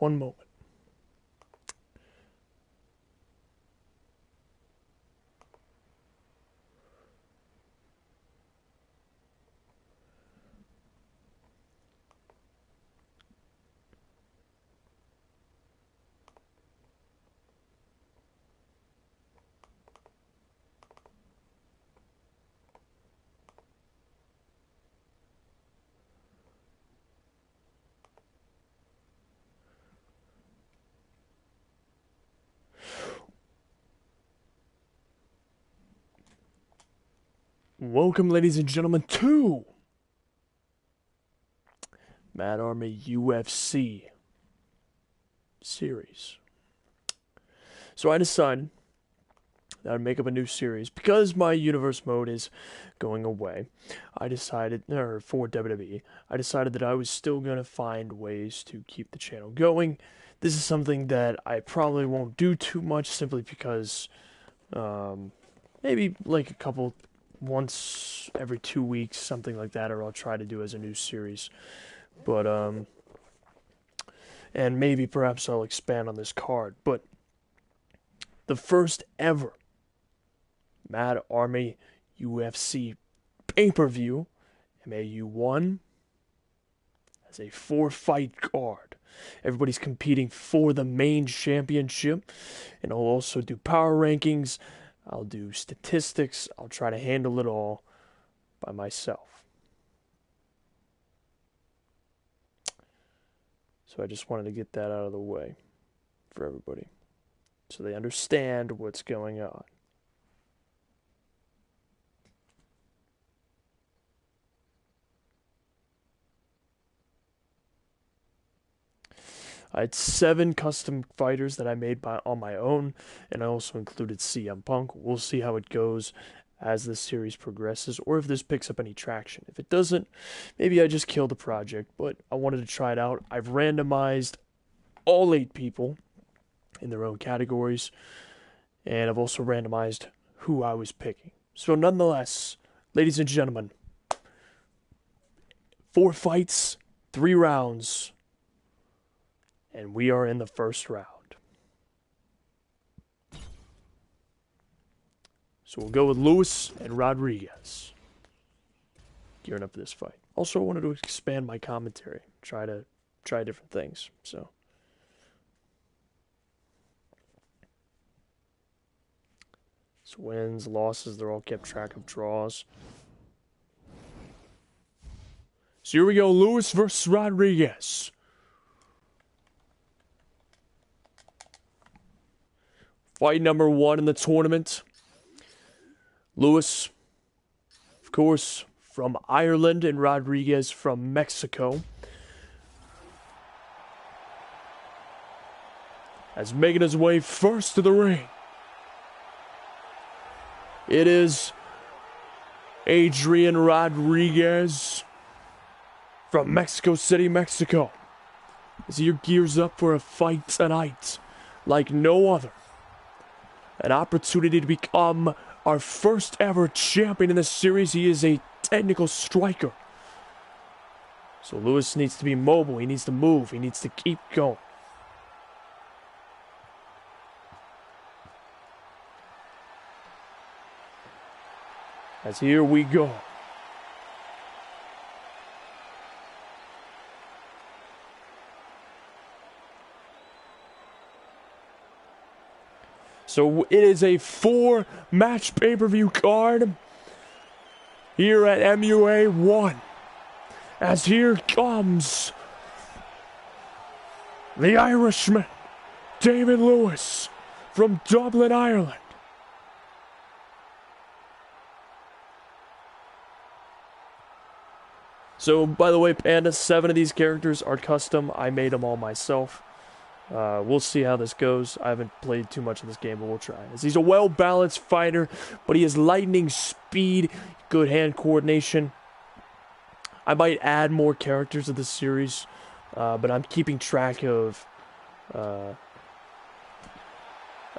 one moment. Welcome, ladies and gentlemen, to Mad Army UFC series. So I decided that I'd make up a new series because my universe mode is going away. For WWE, I decided that I was still going to find ways to keep the channel going. This is something that I probably won't do too much simply because maybe like once every 2 weeks, something like that, or I'll try to do as a new series. But, and maybe perhaps I'll expand on this card. But the first ever Mad Army UFC pay-per-view, MAU1, has a 4-fight card. Everybody's competing for the main championship, and I'll also do power rankings. I'll do statistics. I'll try to handle it all by myself. So I just wanted to get that out of the way for everybody, so they understand what's going on. I had 7 custom fighters that I made on my own, and I also included CM Punk. We'll see how it goes as this series progresses, or if this picks up any traction. If it doesn't, maybe I just kill the project, but I wanted to try it out. I've randomized all 8 people in their own categories, and I've also randomized who I was picking. So nonetheless, ladies and gentlemen, 4 fights, 3 rounds, and we are in the first round. So we'll go with Lewis and Rodriguez. Gearing up for this fight. Also, I wanted to expand my commentary. Try different things. So wins, losses, they're all kept track of draws. So here we go, Lewis versus Rodriguez. Fight number 1 in the tournament. Lewis, of course, from Ireland, and Rodriguez from Mexico. As making his way first to the ring, it is Adrian Rodriguez from Mexico City, Mexico. As he gears up for a fight tonight like no other. An opportunity to become our first ever champion in this series. He is a technical striker. So Lewis needs to be mobile. He needs to move. He needs to keep going. As here we go. So it is a 4-match pay-per-view card here at MUA 1. As here comes the Irishman, David Lewis, from Dublin, Ireland. So, by the way, Panda, 7 of these characters are custom. I made them all myself. We'll see how this goes. I haven't played too much of this game, but we'll try. As he's a well-balanced fighter, but he has lightning speed, good hand coordination. I might add more characters to this series, but I'm keeping track of...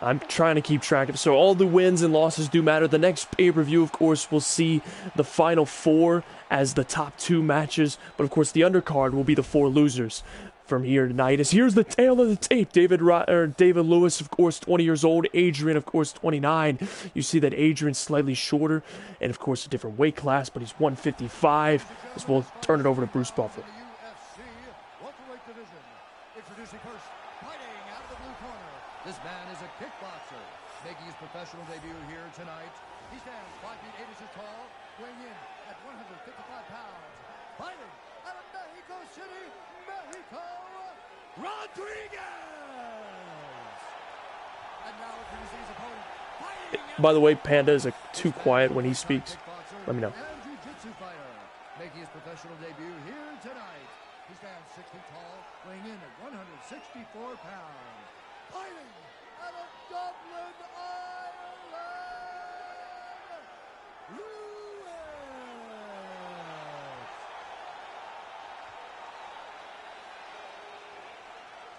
I'm trying to keep track of... So all the wins and losses do matter. The next pay-per-view, of course, will see the final 4 as the top 2 matches. But, of course, the undercard will be the 4 losers. from here tonight is here's the tail of the tape. David Lewis, of course, 20 years old. Adrian, of course, 29. You see that Adrian's slightly shorter and, of course, a different weight class, but he's 155. As we'll turn it over to Bruce Buffer. Introducing first, fighting out of the blue corner. This man is a kickboxer, making his professional debut here tonight. He stands 5 feet 8 inches tall, weighing in at 155 pounds. Fighting out of Mexico City, Mexico, Rodriguez! And now introducing his opponent, by the way, Panda is too quiet when he speaks. Let me know. and jiu-jitsu fighter, making his professional debut here tonight. He stands 6 feet tall, weighing in at 164 pounds. Fighting out of Dublin, Ireland, Lewis!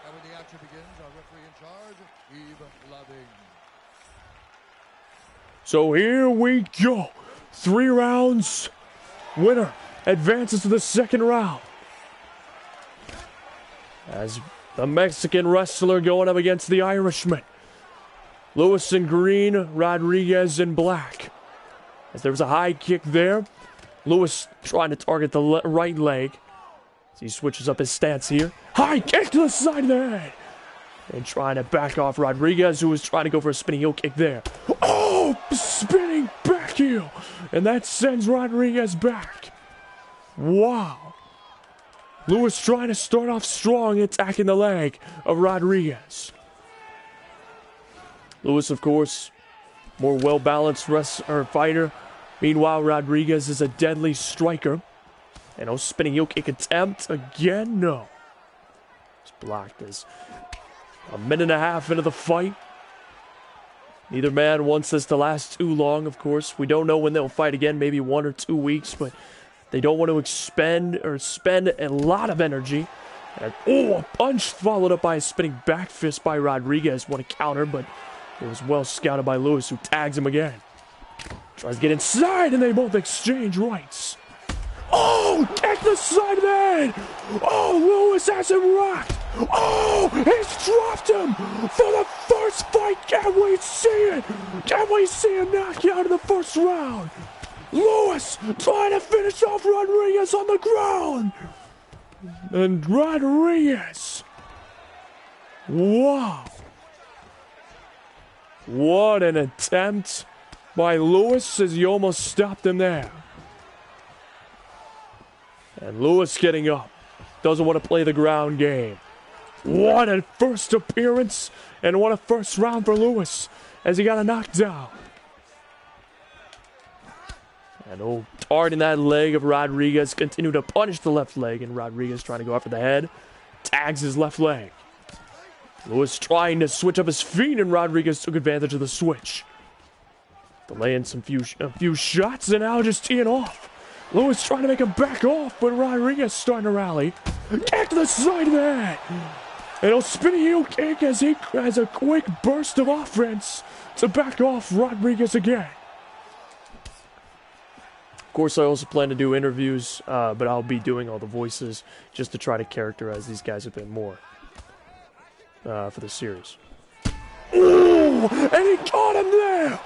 And when the action begins, our referee in charge, Eve Loving. So here we go. 3 rounds. Winner advances to the second round. As the Mexican wrestler going up against the Irishman. Lewis in green, Rodriguez in black. As there was a high kick there. Lewis trying to target the right leg. As he switches up his stance here. High kick to the side of the head. And trying to back off Rodriguez, who was trying to go for a spinning heel kick there. Oh, spinning back heel. And that sends Rodriguez back. Wow. Lewis trying to start off strong, attacking the leg of Rodriguez. Lewis, of course, more well-balanced fighter. Meanwhile, Rodriguez is a deadly striker. And no spinning heel kick attempt. Again, no. It's blocked as a minute and a half into the fight. Neither man wants this to last too long, of course. We don't know when they'll fight again, maybe 1 or 2 weeks, but they don't want to spend a lot of energy. And, a punch followed up by a spinning back fist by Rodriguez. Want to counter, but it was well scouted by Lewis, who tags him again. Tries to get inside, and they both exchange rights. Oh, kick the side of the head. Oh, Lewis has him rocked. Oh, he's dropped him for the first fight. Can we see it? Can we see a knockout in the first round? Lewis trying to finish off Rodriguez on the ground. And Rodriguez. Wow. What an attempt by Lewis as he almost stopped him there. And Lewis getting up. Doesn't want to play the ground game. What a first appearance and what a first round for Lewis as he got a knockdown. And targeting that leg of Rodriguez, continue to punish the left leg, and Rodriguez trying to go after the head. Tags his left leg. Lewis trying to switch up his feet, and Rodriguez took advantage of the switch. Delaying a few shots, and now just teeing off. Lewis trying to make him back off, but Rodriguez starting to rally. Kick to the side of the head. And he'll spin a heel kick as he has a quick burst of offense to back off Rodriguez again. Of course, I also plan to do interviews, but I'll be doing all the voices just to try to characterize these guys a bit more for the series. Ooh, and he caught him there.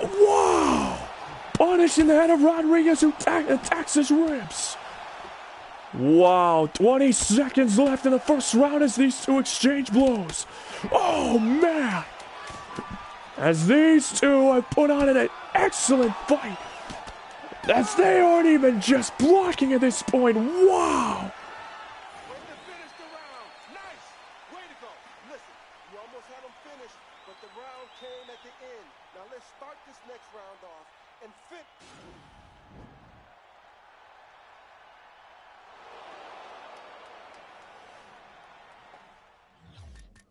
Wow. Punishing the head of Rodriguez, who attacks his ribs. Wow, 20 seconds left in the first round as these two exchange blows. Oh, man. As these two have put on an excellent fight. As they aren't even just blocking at this point. Wow.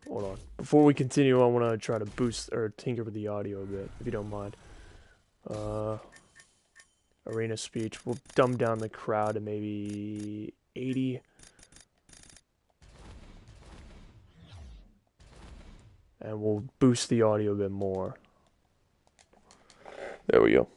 Hold on. Before we continue, I want to try to boost or tinker with the audio a bit, if you don't mind. Arena speech. We'll dumb down the crowd to maybe 80. And we'll boost the audio a bit more. There we go.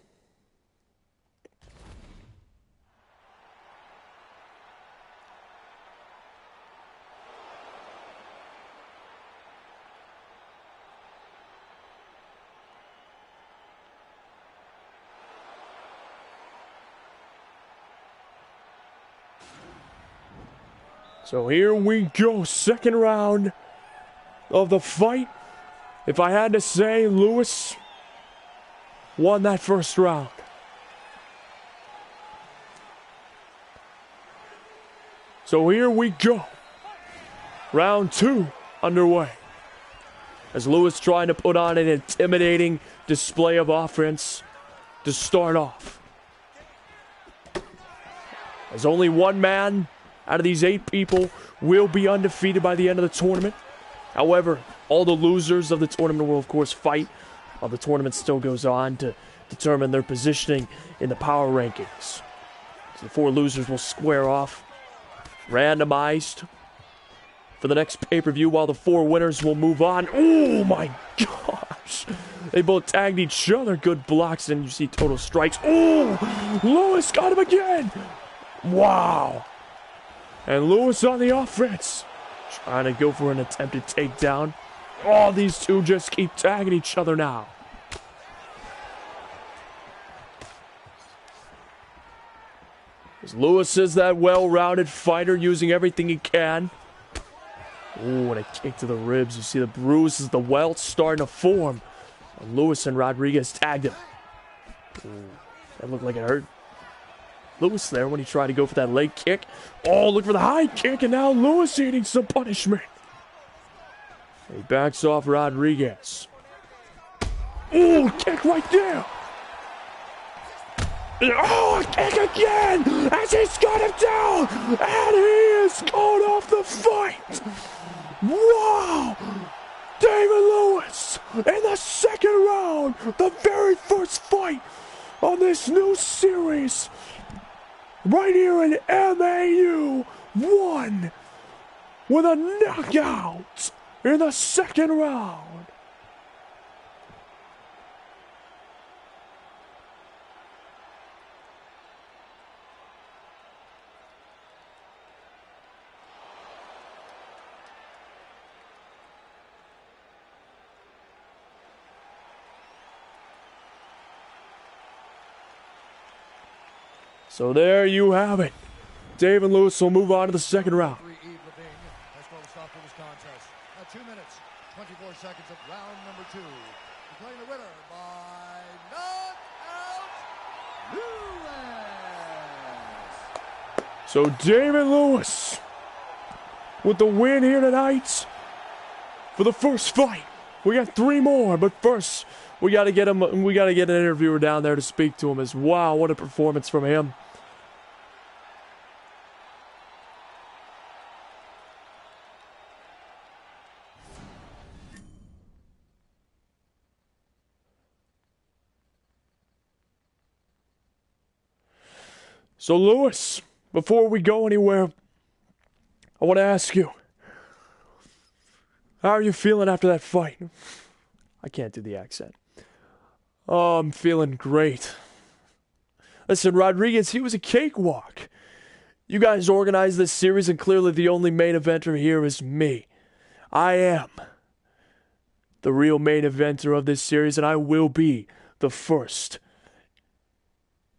So here we go, second round of the fight. If I had to say, Lewis won that first round. So here we go. Round 2 underway. As Lewis trying to put on an intimidating display of offense to start off. As only one man out of these 8 people will be undefeated by the end of the tournament. However, all the losers of the tournament will, of course, fight while the tournament still goes on to determine their positioning in the power rankings. So the 4 losers will square off, randomized for the next pay-per-view, while the 4 winners will move on. Oh my gosh! They both tagged each other. Good blocks, and you see total strikes. Oh! Lewis got him again! Wow! And Lewis on the offense, trying to go for an attempted takedown. Oh, these two just keep tagging each other now. As Lewis is that well-rounded fighter, using everything he can. Ooh, and a kick to the ribs. You see the bruises, the welts starting to form. And Lewis and Rodriguez tagged him. Ooh, that looked like it hurt Lewis there when he tried to go for that leg kick. Oh, look for the high kick, and now Lewis eating some punishment. He backs off Rodriguez. Ooh, kick right there. Oh, kick again as he's got him down, and he is going off the fight. Wow! David Lewis in the second round, the very first fight on this new series, right here in MAU, won with a knockout in the second round. So there you have it. David Lewis will move on to the second round. At 2 minutes, 24 seconds of round number 2. Declaring the winner by knockout, Lewis. So David Lewis with the win here tonight for the first fight. We got 3 more, but first we got to get him. We got to get an interviewer down there to speak to him. As wow, what a performance from him. So Lewis, before we go anywhere, I want to ask you, how are you feeling after that fight? I can't do the accent. Oh, I'm feeling great. Listen, Rodriguez, he was a cakewalk. You guys organized this series, and clearly the only main eventer here is me. I am the real main eventer of this series, and I will be the first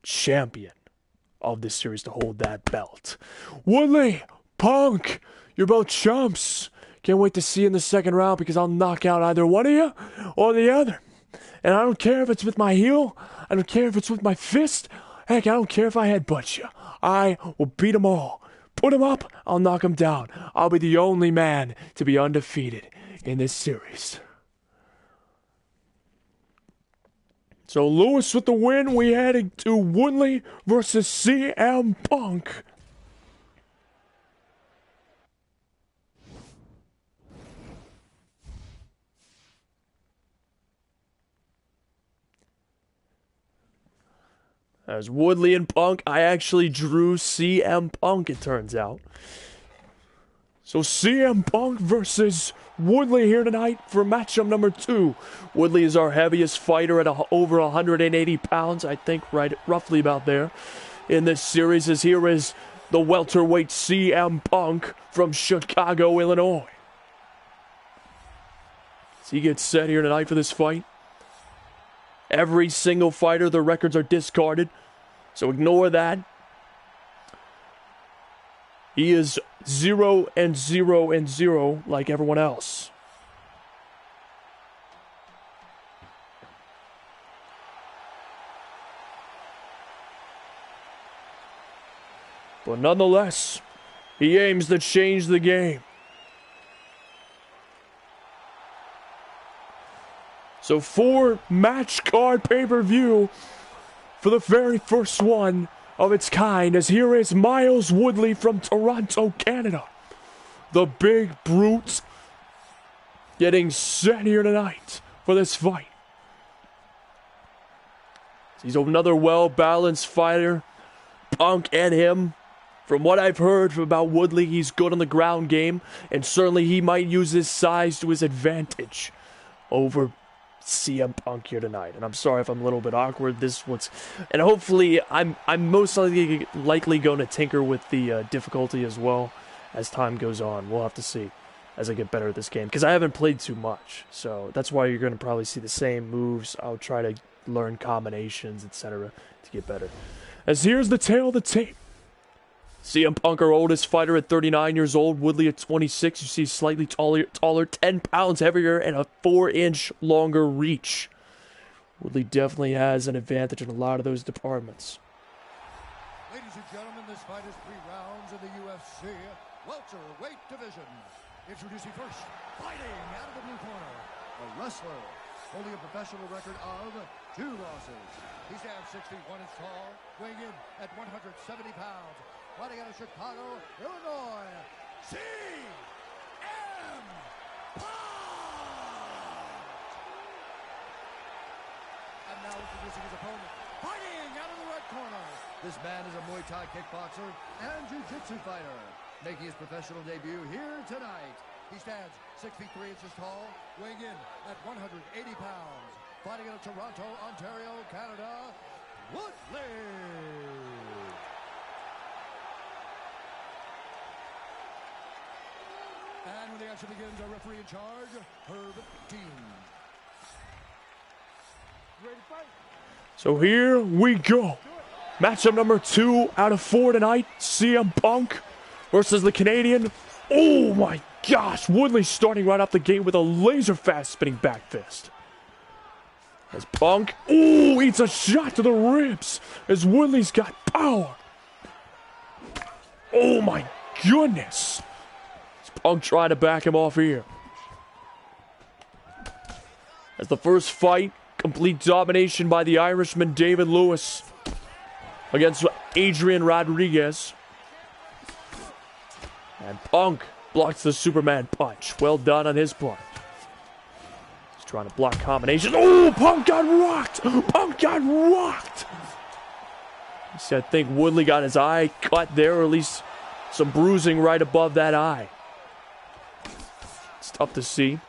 champion of this series to hold that belt. Woodley, Punk, you're both chumps. Can't wait to see you in the second round, because I'll knock out either one of you or the other. And I don't care if it's with my heel. I don't care if it's with my fist. Heck, I don't care if I headbutt you. I will beat them all. Put them up, I'll knock them down. I'll be the only man to be undefeated in this series. So Lewis with the win. We heading to Woodley versus CM Punk. As Woodley and Punk, I actually drew CM Punk, it turns out. So CM Punk versus Woodley here tonight for matchup number 2. Woodley is our heaviest fighter at over 180 pounds, I think roughly about there. In this series, as here is the welterweight CM Punk from Chicago, Illinois. As he gets set here tonight for this fight. Every single fighter, their records are discarded, so ignore that. He is 0-0-0 like everyone else. But nonetheless, he aims to change the game. So 4 match card pay-per-view for the very first one of its kind, as here is Miles Woodley from Toronto, Canada. The big brute getting set here tonight for this fight. He's another well-balanced fighter. Punk and him. From what I've heard about Woodley, he's good on the ground game, and certainly he might use his size to his advantage over CM Punk here tonight. And I'm sorry if I'm a little bit awkward. And hopefully I'm most likely going to tinker with the difficulty as well as time goes on. We'll have to see as I get better at this game, because I haven't played too much. So that's why you're going to probably see the same moves. I'll try to learn combinations, etc. to get better. As here's the tail of the tape. CM Punk, our oldest fighter, at 39 years old. Woodley at 26. You see slightly taller, 10 pounds heavier, and a 4-inch longer reach. Woodley definitely has an advantage in a lot of those departments. Ladies and gentlemen, this fight is 3 rounds in the UFC welterweight division. Introducing first, fighting out of the blue corner, a wrestler holding a professional record of 2 losses. He stands 61 inches tall, weighing in at 170 pounds. Fighting out of Chicago, Illinois, CM Punk! And now introducing his opponent, fighting out of the red corner. This man is a Muay Thai kickboxer and jiu-jitsu fighter, making his professional debut here tonight. He stands 6 feet 3 inches tall, weighing in at 180 pounds. Fighting out of Toronto, Ontario, Canada, Woodley. And when the action begins, our referee in charge, Herb Dean. Ready to fight? So here we go. Matchup number 2 out of 4 tonight. CM Punk versus the Canadian. Oh my gosh. Woodley starting right off the gate with a laser fast spinning back fist. As Punk, eats a shot to the ribs. As Woodley's got power. Oh my goodness. Punk trying to back him off here. As the first fight, complete domination by the Irishman David Lewis against Adrian Rodriguez. And Punk blocks the Superman punch. Well done on his part. He's trying to block combinations. Oh, Punk got rocked! Punk got rocked! I think Woodley got his eye cut there, or at least some bruising right above that eye. It's tough to see with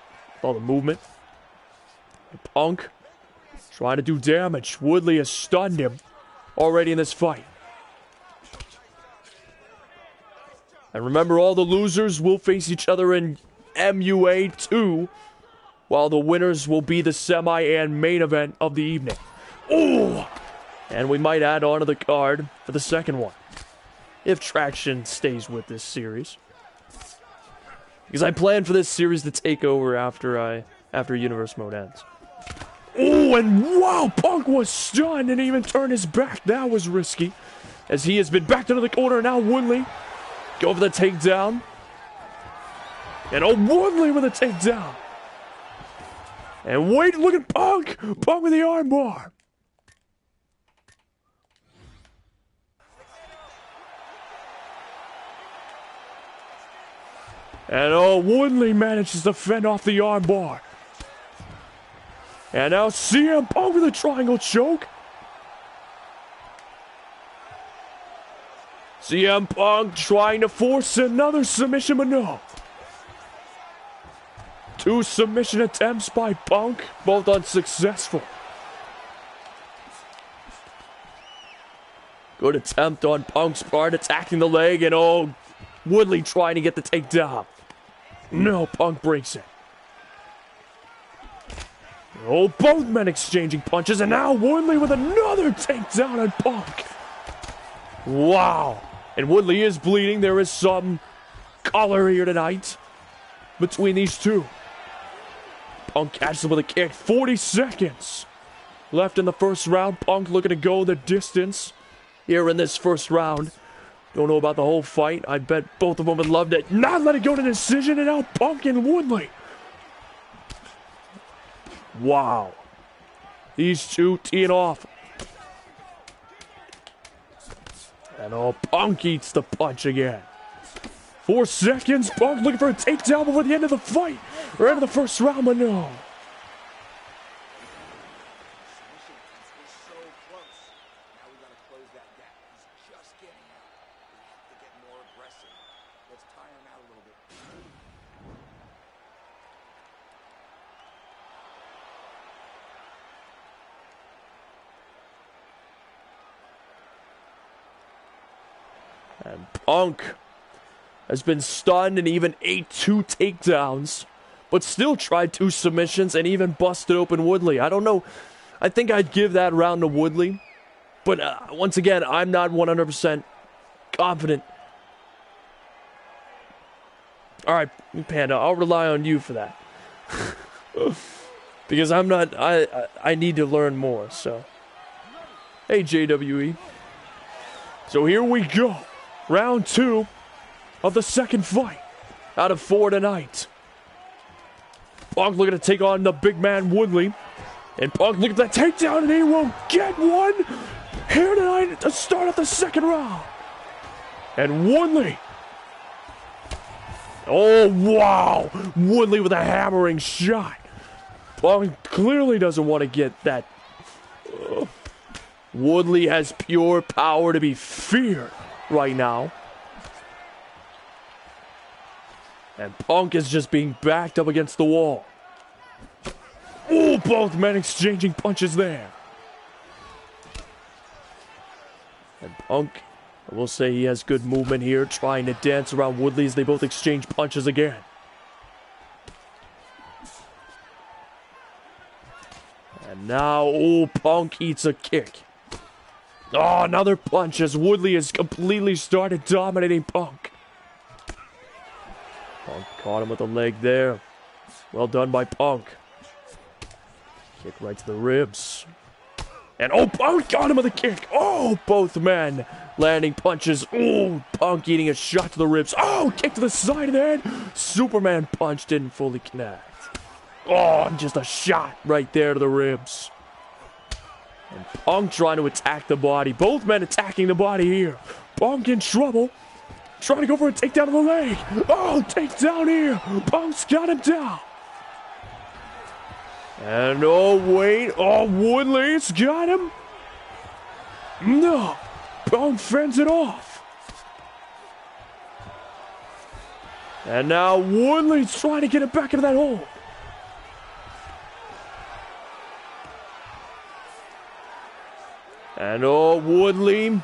all the movement. And Punk trying to do damage. Woodley has stunned him already in this fight. And remember, all the losers will face each other in MUA2, while the winners will be the semi and main event of the evening. Oh! And we might add on to the card for the second one, if traction stays with this series. Because I plan for this series to take over after Universe Mode ends. Oh, and wow, Punk was stunned and even turned his back. That was risky, as he has been backed into the corner. Now Woodley go for the takedown. And Woodley with a takedown. And wait, look at Punk. Punk with the armbar. And Woodley manages to fend off the armbar. And now CM Punk with a triangle choke. CM Punk trying to force another submission, but no. 2 submission attempts by Punk, both unsuccessful. Good attempt on Punk's part, attacking the leg, and Woodley trying to get the takedown. No, Punk breaks it. Both men exchanging punches, and now Woodley with another takedown on Punk. Wow. And Woodley is bleeding. There is some color here tonight between these two. Punk catches him with a kick. 40 seconds left in the first round. Punk looking to go the distance here in this first round. Don't know about the whole fight. I bet both of them would love to not let it go to decision. And now Punk and Woodley. Wow. These two teeing off. And Punk eats the punch again. 4 seconds. Punk looking for a takedown before the end of the fight. Or end of the first round, but no. And Punk has been stunned and even ate 2 takedowns, but still tried 2 submissions and even busted open Woodley. I don't know. I think I'd give that round to Woodley, but once again, I'm not 100% confident. All right, Panda, I'll rely on you for that. Because I'm not, I need to learn more, so. Hey, JWE. So here we go. Round 2 of the second fight out of 4 tonight. Punk looking to take on the big man Woodley. And Punk looking at that takedown and he will get one here tonight to start off the second round. And Woodley. Oh, wow. Woodley with a hammering shot. Punk clearly doesn't want to get that. Woodley has pure power to be feared right now. And Punk is just being backed up against the wall. Oh, both men exchanging punches there. And Punk, I will say he has good movement here, trying to dance around Woodley as they both exchange punches again. And now, oh, Punk eats a kick. Oh, another punch as Woodley has completely started dominating Punk. Punk caught him with a leg there. Well done by Punk. Kick right to the ribs. And Punk got him with a kick. Oh, both men landing punches. Oh, Punk eating a shot to the ribs. Oh, kick to the side of the head. Superman punch didn't fully connect. Oh, just a shot right there to the ribs. And Punk trying to attack the body. Both men attacking the body here. Punk in trouble. Trying to go for a takedown of the leg. Oh, takedown here. Punk's got him down. And wait. Oh, Woodley's got him. No. Punk fends it off. And now Woodley's trying to get it back into that hole. And Woodley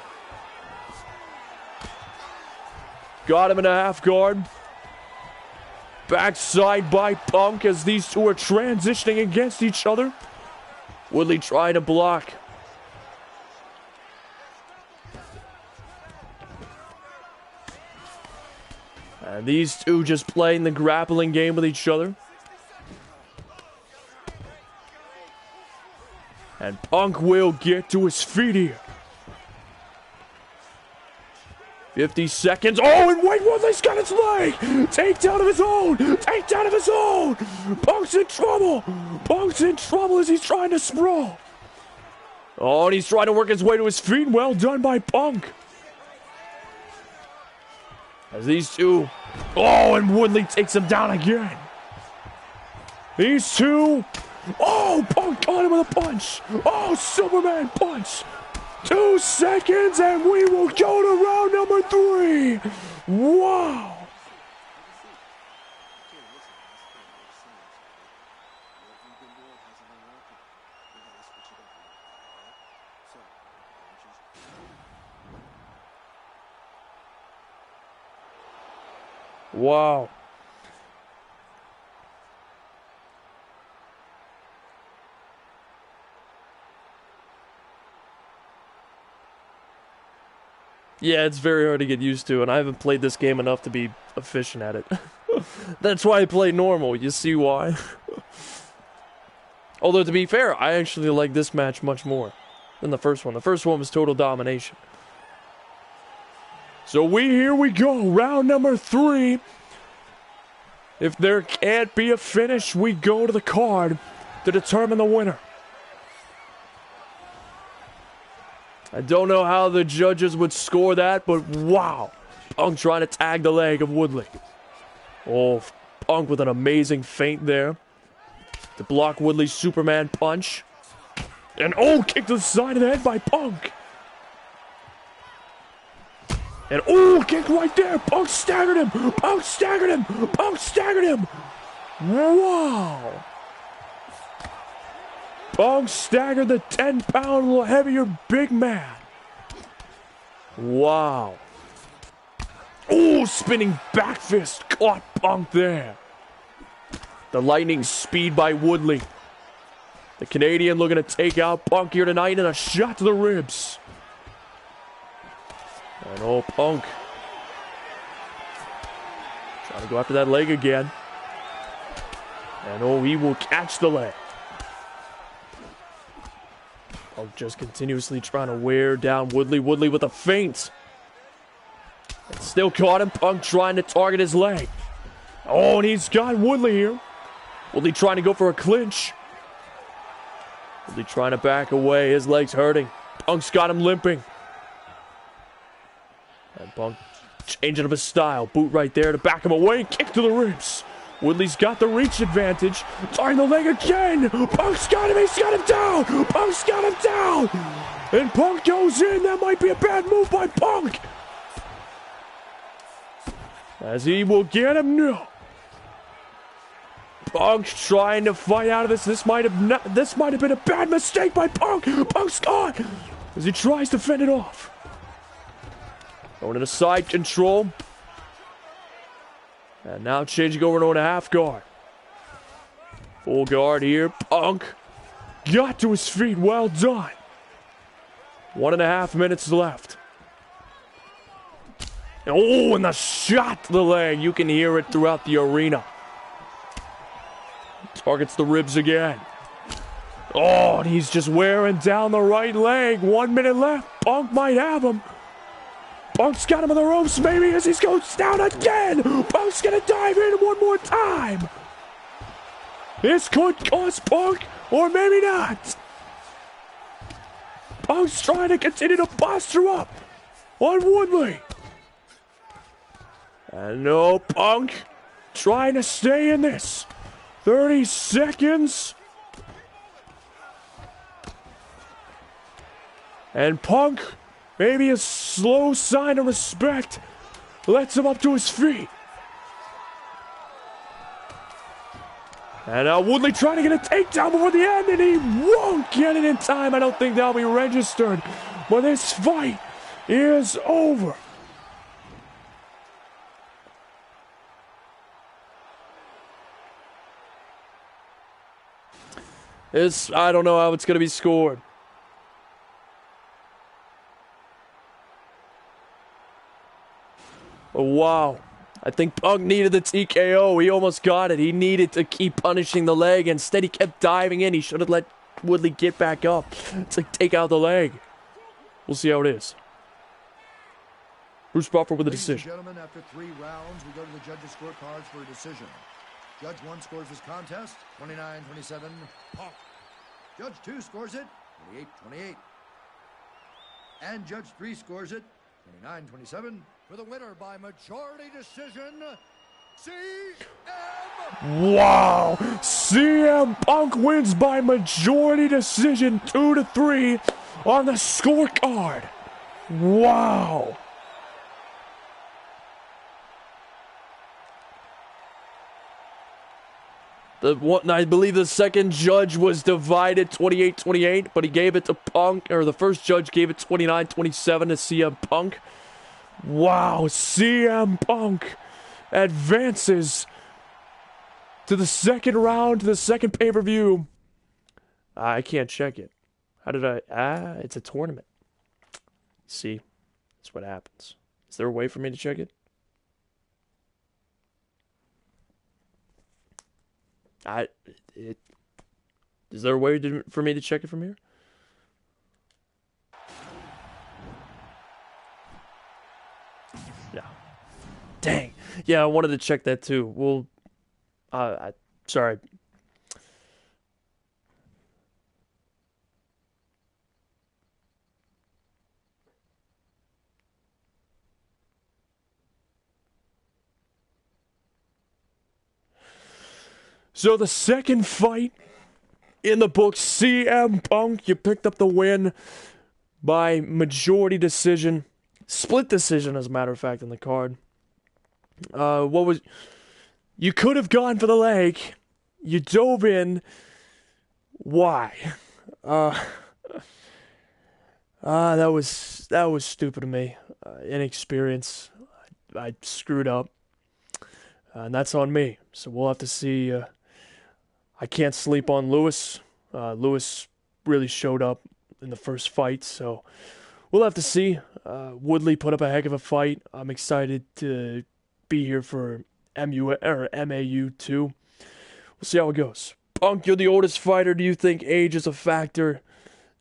got him in a half guard. Backside by Punk as these two are transitioning against each other. Woodley trying to block. And these two just playing the grappling game with each other. And Punk will get to his feet here. 50 seconds. Oh, and wait, Woodley's got his leg. Takedown of his own. Takedown of his own. Punk's in trouble. Punk's in trouble as he's trying to sprawl. Oh, and he's trying to work his way to his feet. Well done by Punk. As these two. Oh, and Woodley takes him down again. These two. Oh, Punk caught him with a punch. Oh, Superman punch. 2 seconds and we will go to round number 3. Wow. Wow. Yeah, it's very hard to get used to, and I haven't played this game enough to be efficient at it. That's why I play normal, you see why? Although, to be fair, I actually like this match much more than the first one. The first one was total domination. So here we go, round number 3. If there can't be a finish, we go to the card to determine the winner. I don't know how the judges would score that, but wow. Punk trying to tag the leg of Woodley. Oh, Punk with an amazing feint there to block Woodley's Superman punch. And oh, kick to the side of the head by Punk. And oh, kick right there. Punk staggered him. Punk staggered him. Punk staggered him. Wow. Punk staggered the 10-pound, little heavier big man. Wow. Oh, spinning back fist. Caught Punk there. The lightning speed by Woodley. The Canadian looking to take out Punk here tonight, and a shot to the ribs. And oh, Punk trying to go after that leg again. And oh, he will catch the leg. Punk just continuously trying to wear down Woodley. Woodley with a feint. And still caught him. Punk trying to target his leg. Oh, and he's got Woodley here. Woodley trying to go for a clinch. Woodley trying to back away. His leg's hurting. Punk's got him limping. And Punk changing up his style. Boot right there to back him away. Kick to the ribs. Woodley's got the reach advantage. Targeting the leg again. Punk's got him. He's got him down. Punk's got him down. And Punk goes in. That might be a bad move by Punk. As he will get him. No. Punk trying to fight out of this. This might have been a bad mistake by Punk. Punk's caught as he tries to fend it off. Going into side control. And now changing over to a half guard. Full guard here. Punk got to his feet. Well done. 1.5 minutes left. Oh, and the shot to the leg. You can hear it throughout the arena. Targets the ribs again. Oh, and he's just wearing down the right leg. 1 minute left. Punk might have him. Punk's got him on the ropes, maybe, as he goes down again. Punk's gonna dive in one more time. This could cost Punk, or maybe not. Punk's trying to continue to posture up on Woodley. And no, Punk trying to stay in this. 30 seconds. And Punk, maybe a slow sign of respect, lets him up to his feet. And now Woodley trying to get a takedown before the end, and he won't get it in time. I don't think that'll be registered. But this fight is over. I don't know how it's going to be scored. Oh, wow. I think Punk needed the TKO. He almost got it. He needed to keep punishing the leg. Instead, he kept diving in. He should have let Woodley get back up. It's like, take out the leg. We'll see how it is. Bruce Buffer with a decision. Ladies and gentlemen, after 3 rounds, we go to the judges' scorecards for a decision. Judge 1 scores this contest, 29-27, Punk. Judge 2 scores it, 28-28. And Judge 3 scores it, 29-27. For the winner by majority decision, CM. Wow! CM Punk wins by majority decision, 2-3 on the scorecard. Wow! I believe the second judge was divided 28-28, but he gave it to Punk, or the first judge gave it 29-27 to CM Punk. Wow, CM Punk advances to the second round, to the second pay-per-view. I can't check it. How did I? It's a tournament. See, That's what happens. Is there a way for me to check it? Is there a way for me to check it from here? No. Dang. Yeah, I wanted to check that too. Well, sorry. So the second fight in the book, CM Punk, you picked up the win by majority decision, split decision, as a matter of fact, in the card. You could have gone for the leg. You dove in. Why? That was stupid of me. Inexperience. I screwed up, and that's on me. So we'll have to see. I can't sleep on Lewis. Lewis really showed up in the first fight, so we'll have to see. Woodley put up a heck of a fight. I'm excited to be here for MAU too. We'll see how it goes. Punk, you're the oldest fighter. Do you think age is a factor,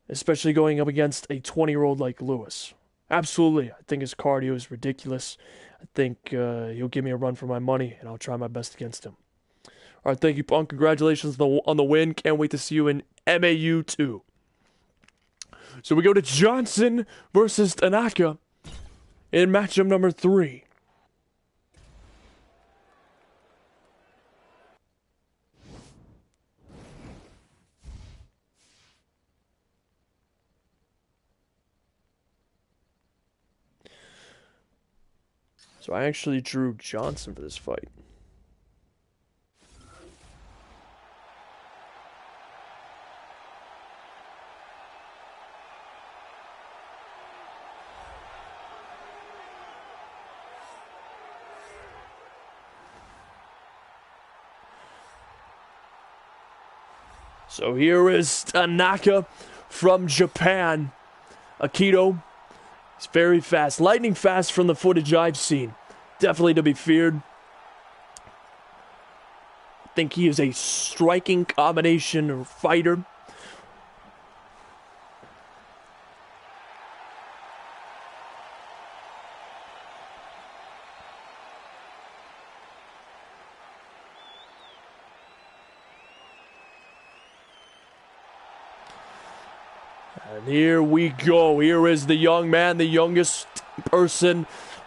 especially going up against a 20-year-old like Lewis? Absolutely. I think his cardio is ridiculous. I think he'll give me a run for my money, and I'll try my best against him. All right, thank you, Punk. Congratulations on the win. Can't wait to see you in MAU 2. So we go to Johnson versus Tanaka in matchup number 3. So I actually drew Johnson for this fight. So here is Tanaka from Japan. Aikido. He's very fast. Lightning fast from the footage I've seen. Definitely to be feared. I think he is a striking combination fighter. And here we go. Here is the young man, the youngest person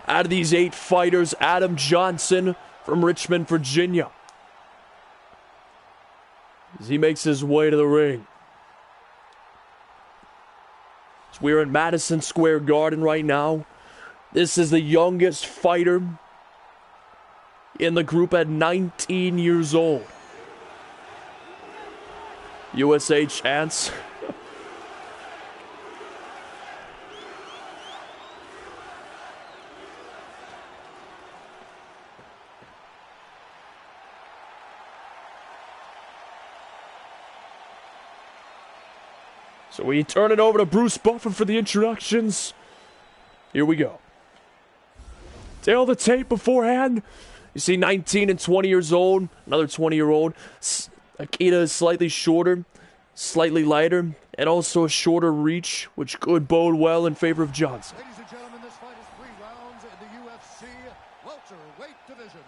out of these 8 fighters, Adam Johnson from Richmond, Virginia. As he makes his way to the ring. So we're in Madison Square Garden right now. This is the youngest fighter in the group at 19 years old. USA chants. So we turn it over to Bruce Buffer for the introductions. Here we go. Tail the tape beforehand. You see 19 and 20 years old. Another 20-year-old. Akita is slightly shorter, slightly lighter, and also a shorter reach, which could bode well in favor of Johnson. Ladies and gentlemen, this fight is 3 rounds in the UFC welterweight division.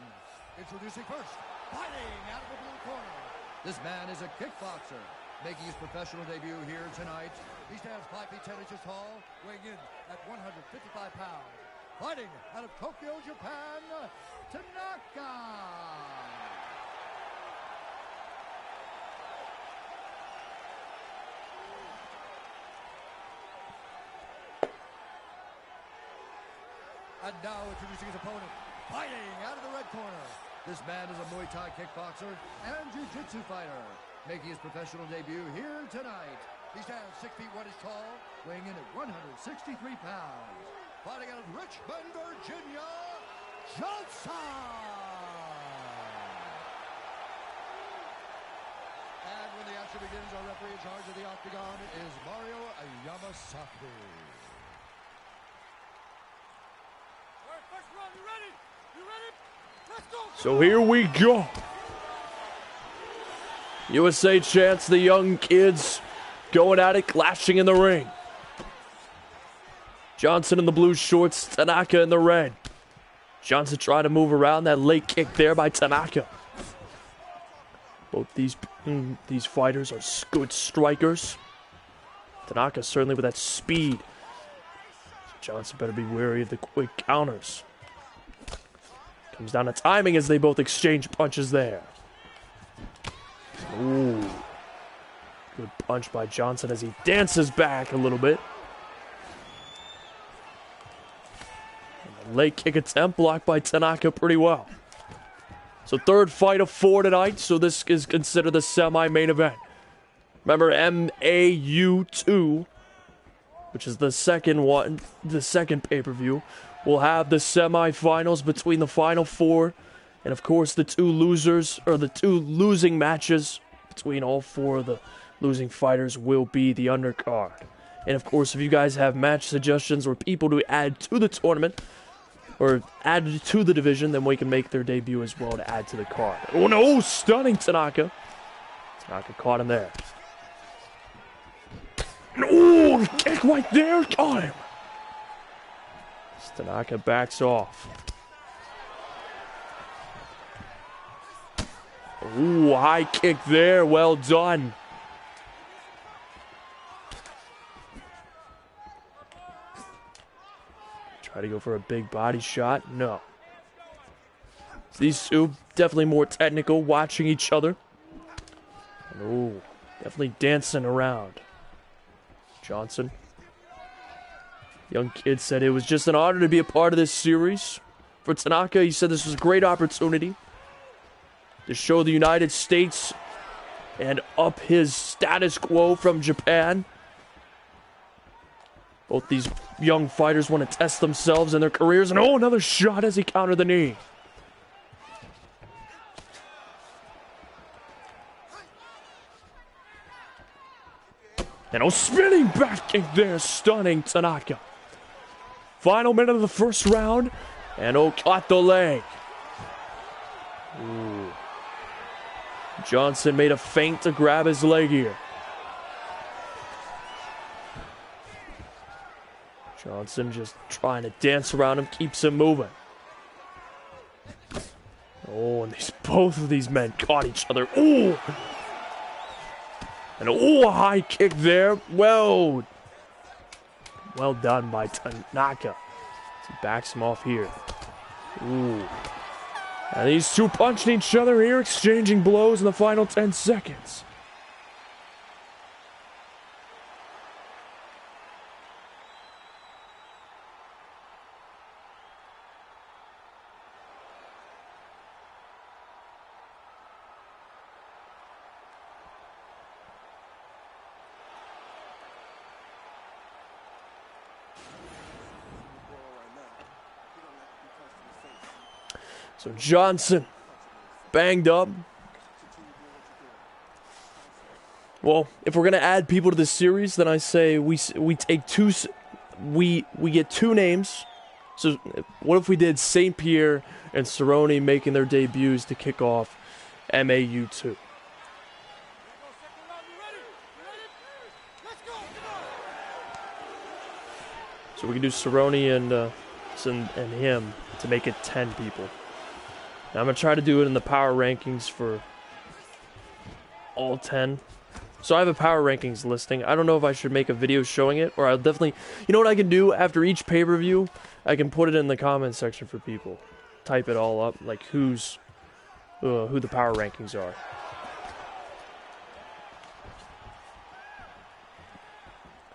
Introducing first, fighting out of the blue corner. This man is a kickboxer, making his professional debut here tonight. He stands 5 feet 10 inches tall, weighing in at 155 pounds. Fighting out of Tokyo, Japan, Tanaka. And now introducing his opponent, fighting out of the red corner. This man is a Muay Thai kickboxer and jiu-jitsu fighter, making his professional debut here tonight. He stands 6 feet 1 inch tall, weighing in at 163 pounds. Fighting out of Richmond, Virginia, Johnson! And when the action begins, our referee in charge of the octagon is Mario Yamasaki. So here we go. USA chants, the young kids going at it, clashing in the ring. Johnson in the blue shorts, Tanaka in the red. Johnson trying to move around, that late kick there by Tanaka. Both these fighters are good strikers. Tanaka certainly with that speed. Johnson better be wary of the quick counters. Comes down to timing as they both exchange punches there. Ooh. Good punch by Johnson as he dances back a little bit. And the leg kick attempt blocked by Tanaka pretty well. So third fight of 4 tonight, so this is considered the semi-main event. Remember, MAU2, which is the second one, the second pay-per-view, will have the semi-finals between the final 4, and of course the 2 losers, or the 2 losing matches between all 4 of the losing fighters will be the undercard. And of course, if you guys have match suggestions or people to add to the tournament, or add to the division, then we can make their debut as well to add to the card. Oh no, stunning Tanaka. Tanaka caught him there. Oh, kick right there, got him. Tanaka backs off. Ooh, high kick there, well done. Try to go for a big body shot. No. These two definitely more technical, watching each other. Oh, definitely dancing around. Johnson. Young kid said it was just an honor to be a part of this series. For Tanaka, he said this was a great opportunity to show the United States and up his status quo from Japan. Both these young fighters want to test themselves and their careers. And oh, another shot as he countered the knee. And oh, spinning back kick there, stunning Tanaka. Final minute of the first round. And oh, caught the leg. Ooh. Johnson made a feint to grab his leg here. Johnson just trying to dance around him, keeps him moving. Oh, and both of these men caught each other. Ooh! And oh, a high kick there. Well done by Tanaka. He backs him off here. Ooh. And these two punching each other here, exchanging blows in the final 10 seconds. So Johnson, banged up. Well, if we're gonna add people to this series, then I say we take two. We get 2 names. So what if we did St. Pierre and Cerrone making their debuts to kick off MAU2? So we can do Cerrone and him to make it 10 people. Now I'm going to try to do it in the power rankings for all 10. So I have a power rankings listing. I don't know if I should make a video showing it, or I'll definitely... You know what I can do after each pay-per-view? I can put it in the comment section for people. Type it all up, like who the power rankings are.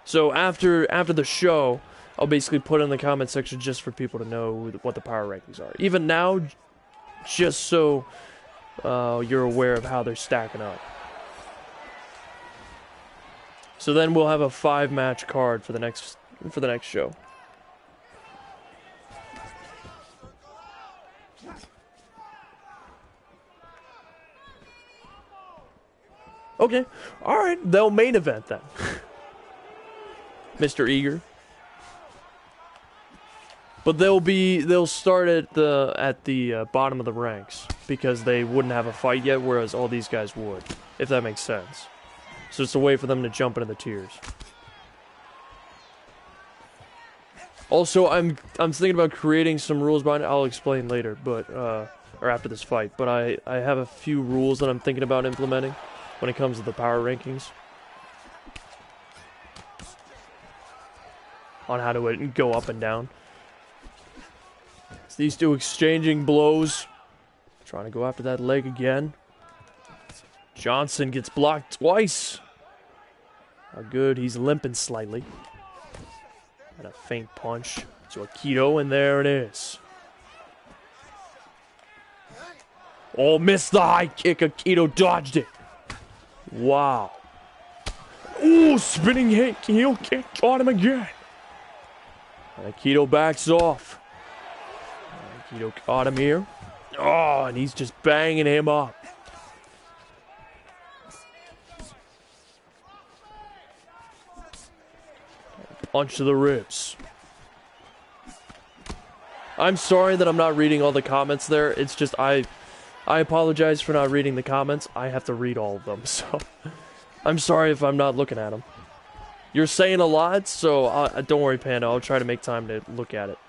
So after the show, I'll basically put it in the comment section just for people to know what the power rankings are. Even now, just so you're aware of how they're stacking up. So then we'll have a 5-match card for the next show. Okay, all right. They'll main event then, Mr. Eager. But they'll start at the bottom of the ranks. because they wouldn't have a fight yet, whereas all these guys would, if that makes sense. So it's a way for them to jump into the tiers. Also, I'm thinking about creating some rules behind it. I'll explain later, but or after this fight. But I have a few rules that I'm thinking about implementing when it comes to the power rankings on how to go up and down. It's these two exchanging blows, trying to go after that leg again. Johnson gets blocked twice. How good, he's limping slightly. And a feint punch to Aikido, and there it is. Oh, missed the high kick. Aikido dodged it. Wow. Ooh, spinning heel kick, caught him again. And Aikido backs off. Aikido caught him here. Oh, and he's just banging him up. Punch to the ribs. I'm sorry that I'm not reading all the comments there. It's just I apologize for not reading the comments. I have to read all of them, so I'm sorry if I'm not looking at them. You're saying a lot, so don't worry, Panda. I'll try to make time to look at it.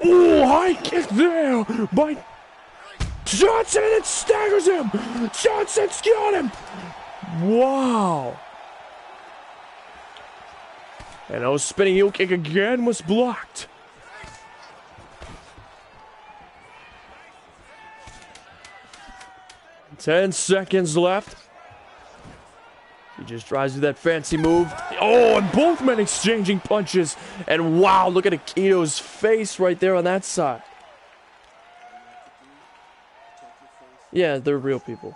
Ooh, high kick there by Johnson, and it staggers him. Johnson's got him. Wow. And a spinning heel kick again was blocked. Ten seconds left. He just tries to do that fancy move. Oh, and both men exchanging punches. And wow, look at Aikido's face right there on that side. Yeah, they're real people.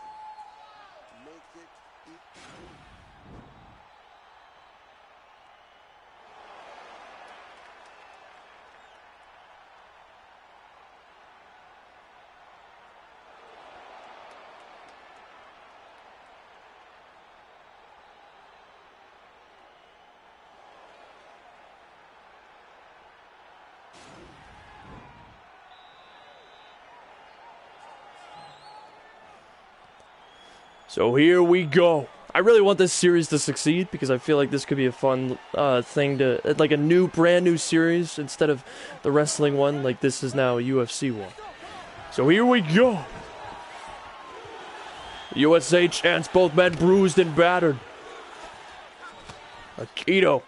So here we go. I really want this series to succeed because I feel like this could be a fun thing to, like a brand new series instead of the wrestling one. Like this is now a UFC one. So here we go. USA chants, both men bruised and battered. Aikido.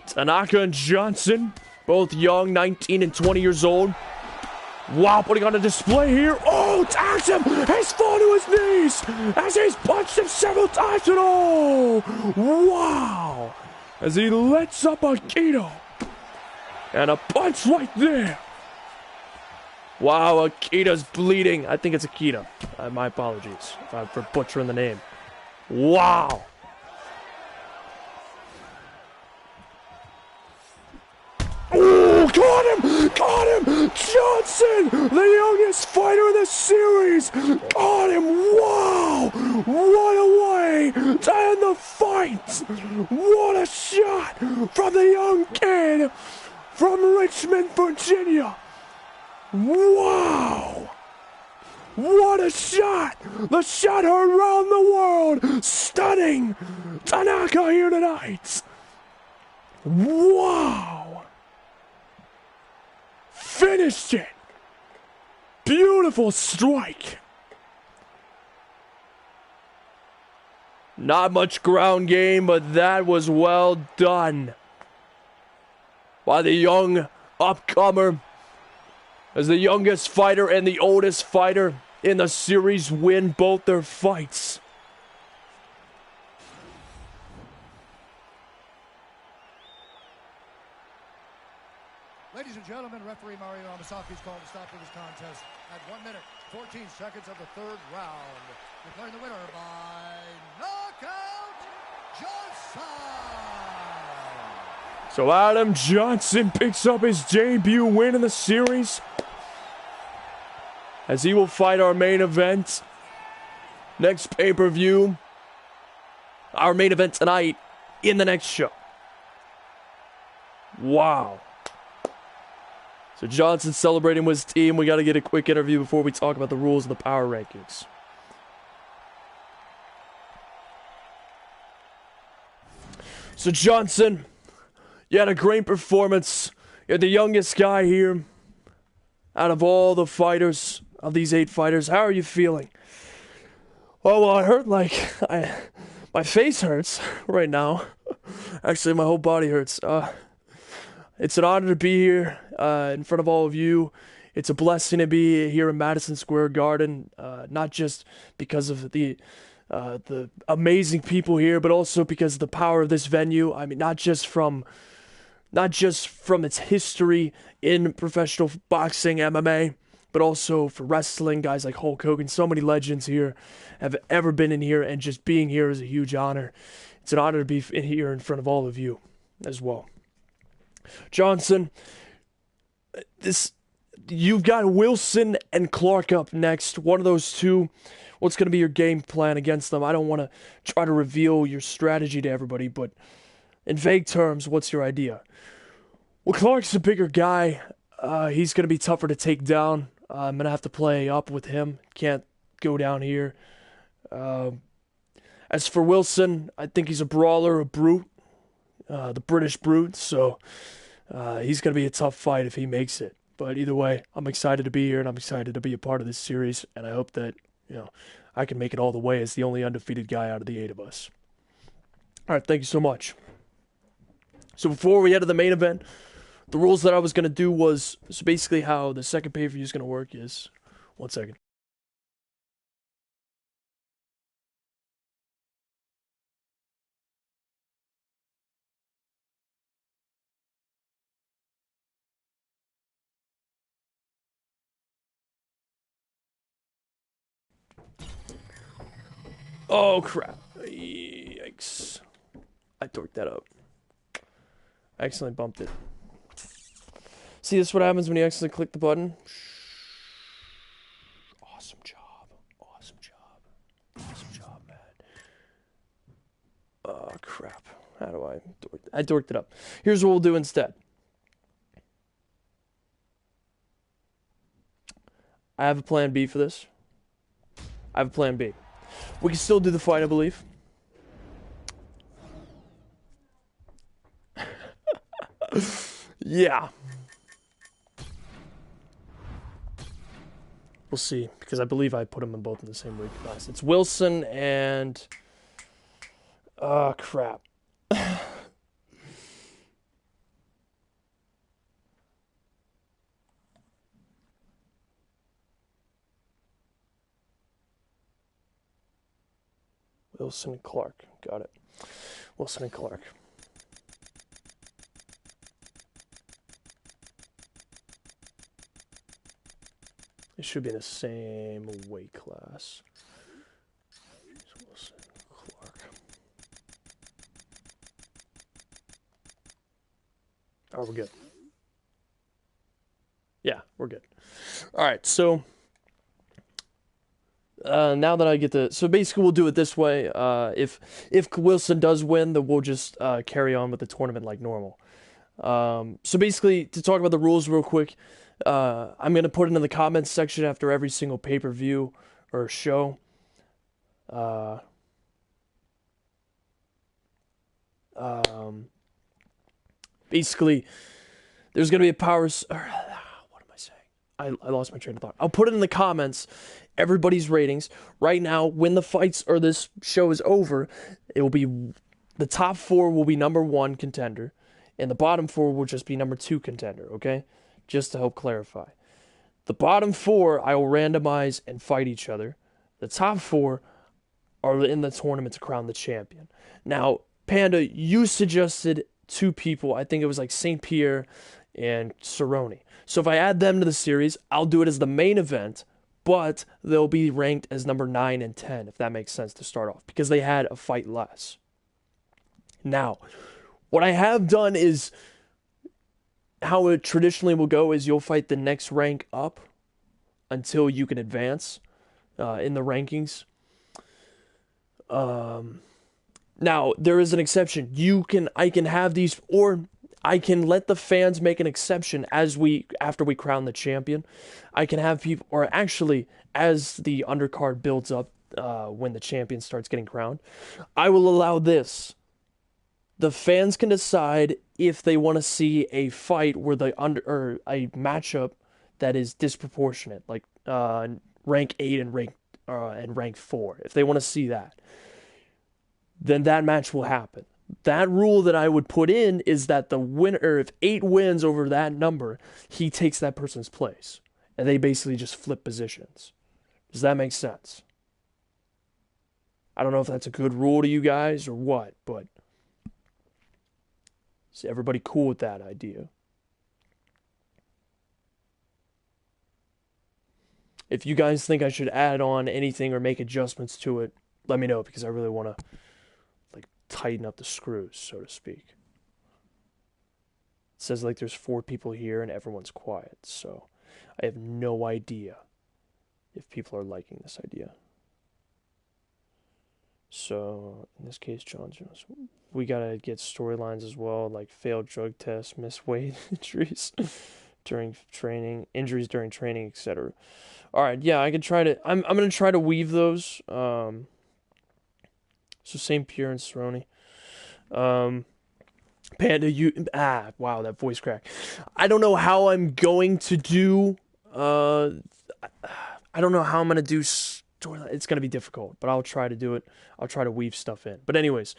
Tanaka and Johnson, both young, 19 and 20 years old. Wow, putting on a display here. Oh, tags him. He's fallen to his knees as he's punched him several times. And oh, wow. As he lets up Aikido. And a punch right there. Wow, Aikido's bleeding. I think it's Aikido. My apologies for butchering the name. Wow. Oh, caught him! Caught him! Johnson, the youngest fighter in the series, caught him! Wow! What a way to end the fight! What a shot from the young kid from Richmond, Virginia! Wow! What a shot! The shot heard around the world! Stunning! Tanaka here tonight! Wow! Finished it! Beautiful strike! Not much ground game, but that was well done by the young upcomer, as the youngest fighter and the oldest fighter in the series win both their fights. Ladies and gentlemen, referee Mario Amasaki's called to stop this contest at 1 minute, 14 seconds of the third round. Declaring the winner by knockout, Johnson! So Adam Johnson picks up his debut win in the series, as he will fight our main event next pay-per-view. Our main event tonight in the next show. Wow. So Johnson's celebrating with his team. We got to get a quick interview before we talk about the rules of the power rankings. So Johnson, you had a great performance. You're the youngest guy here out of all the fighters, of these 8 fighters. How are you feeling? Oh, well, I hurt my face hurts right now. Actually, my whole body hurts. It's an honor to be here in front of all of you. It's a blessing to be here in Madison Square Garden, not just because of the amazing people here, but also because of the power of this venue. I mean, not just from its history in professional boxing, MMA, but also for wrestling. Guys like Hulk Hogan, so many legends here have ever been in here, and just being here is a huge honor. It's an honor to be here in front of all of you as well. Johnson, you've got Wilson and Clark up next. One of those two. What's going to be your game plan against them? I don't want to try to reveal your strategy to everybody, but in vague terms, what's your idea? Well, Clark's a bigger guy. He's going to be tougher to take down. I'm going to have to play up with him. Can't go down here. As for Wilson, I think he's a brawler, a brute, the British brute, so he's going to be a tough fight if he makes it. But either way, I'm excited to be here, and I'm excited to be a part of this series, and I hope that I can make it all the way as the only undefeated guy out of the 8 of us. All right, thank you so much. So before we head to the main event, the rules that I was going to do was, so basically how the second pay-per-view is going to work is, one second. Oh, crap. Yikes. I torqued that up. I accidentally bumped it. See, this is what happens when you accidentally click the button. Awesome job. Awesome job. Awesome job, man. Oh, crap. How do I dorked it up. Here's what we'll do instead. I have a plan B for this. I have a plan B. We can still do the fight, I believe. Yeah. We'll see, because I believe I put them in both in the same weight class. It's Wilson and... crap. Wilson and Clark. Got it. Wilson and Clark. It should be in the same weight class. Wilson, Clark. Oh, we're good. Yeah, we're good. All right, so now that I get to... So basically we'll do it this way. If Wilson does win, then we'll just carry on with the tournament like normal. So basically, to talk about the rules real quick, I'm going to put it in the comments section after every single pay-per-view or show. Basically, there's going to be a power... What am I saying? I lost my train of thought. I'll put it in the comments, everybody's ratings. Right now, when the fights or this show is over, it will be... The top 4 will be number 1 contender, and the bottom 4 will just be number 2 contender, okay? Just to help clarify. The bottom 4, I will randomize and fight each other. The top 4 are in the tournament to crown the champion. Now, Panda, you suggested 2 people. I think it was like St. Pierre and Cerrone. So if I add them to the series, I'll do it as the main event, but they'll be ranked as number 9 and 10, if that makes sense to start off, because they had a fight less. Now, what I have done is... How it traditionally will go is you'll fight the next rank up until you can advance in the rankings. Now, there is an exception. I can have these, or I can let the fans make an exception after we crown the champion. I can have people, or actually, as the undercard builds up, when the champion starts getting crowned, I will allow this. The fans can decide if they want to see a fight where or a matchup that is disproportionate, like rank 8 and rank 4. If they want to see that, then that match will happen. That rule that I would put in is that the winner, if 8 wins over that number, he takes that person's place. And they basically just flip positions. Does that make sense? I don't know if that's a good rule to you guys or what, but is everybody cool with that idea? If you guys think I should add on anything or make adjustments to it, let me know, because I really want to tighten up the screws, so to speak. It says like there's 4 people here and everyone's quiet, so I have no idea if people are liking this idea. So in this case, John Jones, we gotta get storylines as well, like failed drug tests, missed weight injuries during training, etc. All right, yeah, I can try to. I'm gonna try to weave those. So St. Pierre and Cerrone. Panda, wow, that voice crack. I don't know how I'm going to do, I don't know how I'm going to do storyline. It's going to be difficult, but I'll try to do it. I'll try to weave stuff in. But anyways,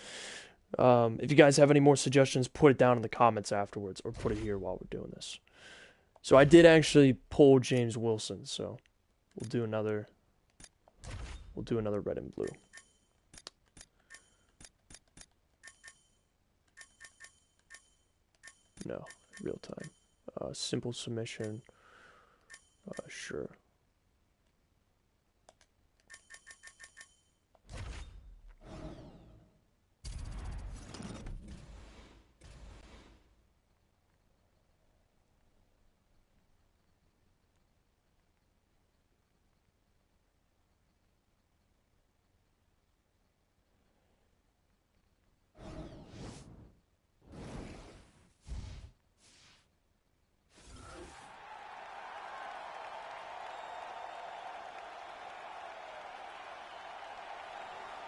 if you guys have any more suggestions, put it down in the comments afterwards, or put it here while we're doing this. So I did actually pull James Wilson, so we'll do another red and blue. No, real time. Simple submission. Sure.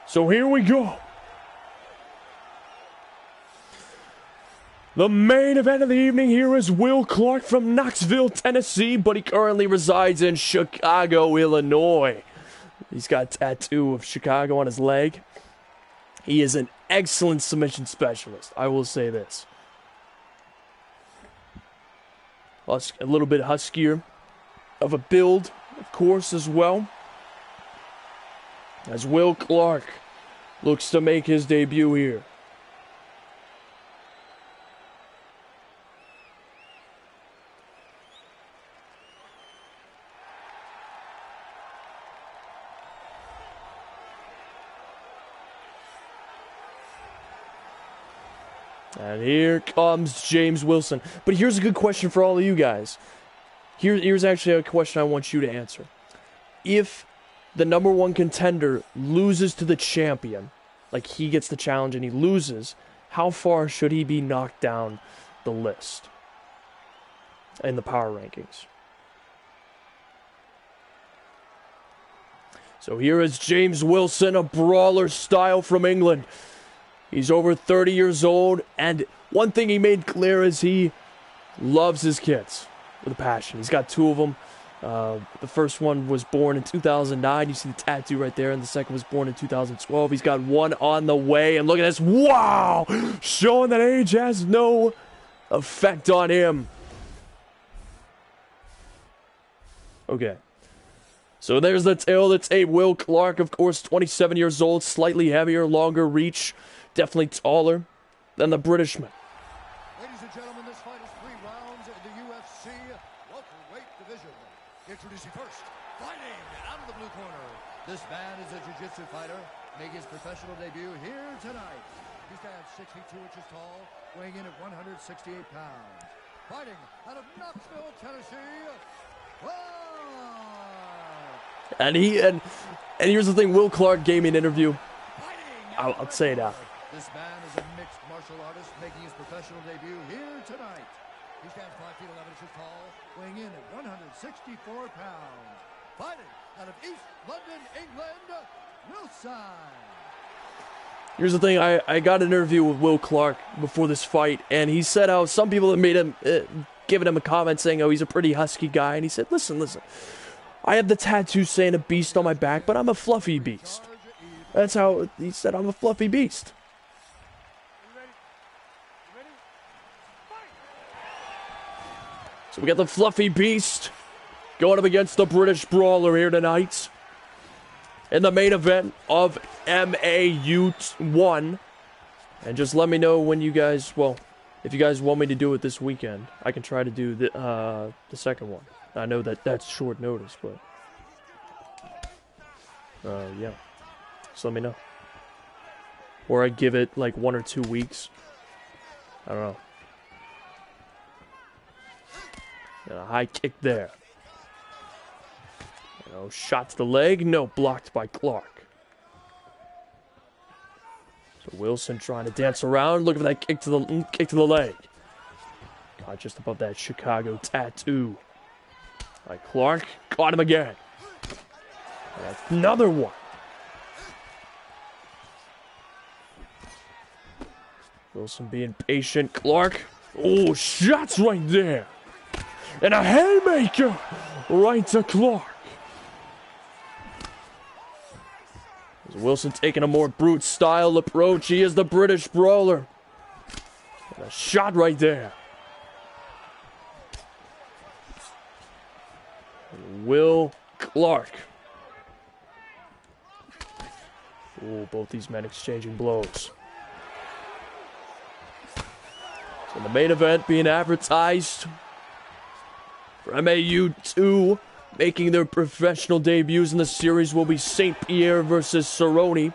So here we go. The main event of the evening here is Will Clark from Knoxville, Tennessee, but he currently resides in Chicago, Illinois. He's got a tattoo of Chicago on his leg. He is an excellent submission specialist, I will say this. A little bit huskier of a build, of course, as well. As Will Clark looks to make his debut here. And here comes James Wilson. But here's a good question for all of you guys. Here's actually a question I want you to answer. If the number 1 contender loses to the champion, like he gets the challenge and he loses, how far should he be knocked down the list in the power rankings? So here is James Wilson, a brawler style from England. He's over 30 years old, and one thing he made clear is he loves his kids with a passion. He's got 2 of them. The first one was born in 2009. You see the tattoo right there. And the second was born in 2012. He's got 1 on the way. And look at this. Wow! Showing that age has no effect on him. Okay. So there's the tale of the tape. Will Clark, of course, 27 years old. Slightly heavier, longer reach. Definitely taller than the Britishman. Ladies and gentlemen, this fight is 3 rounds in the UFC welterweight division. Introducing first, fighting out of the blue corner. This man is a jiu-jitsu fighter, making his professional debut here tonight. He stands 6 feet 2 inches tall, weighing in at 168 pounds. Fighting out of Knoxville, Tennessee, Clark. And here's the thing, Will Clark gave me an interview. I'll say it out. This man is a mixed martial artist making his professional debut here tonight. He stands 5 feet 11 inches tall, weighing in at 164 pounds. Fighting out of East London, England, Wilson. Here's the thing, I got an interview with Will Clark before this fight, and he said how some people have made him, giving him a comment saying, oh, he's a pretty husky guy, and he said, listen, I have the tattoo saying a beast on my back, but I'm a fluffy beast. That's how he said, I'm a fluffy beast. So we got the fluffy beast going up against the British brawler here tonight in the main event of MAU1. And just let me know when you guys, well, if you guys want me to do it this weekend, I can try to do the second one. I know that that's short notice, but yeah, just let me know. Or I give it like 1 or 2 weeks. I don't know. And a high kick there. Shot to the leg. No, blocked by Clark. So Wilson trying to dance around. Looking for that kick to the leg. Got just above that Chicago tattoo. By Clark. Caught him again. And another one. Wilson being patient. Clark. Oh, shots right there. And a haymaker right to Clark. Wilson taking a more brute style approach. He is the British brawler. And a shot right there. And Will Clark. Oh, both these men exchanging blows. So the main event being advertised for MAU2, making their professional debuts in the series, will be St. Pierre versus Cerrone.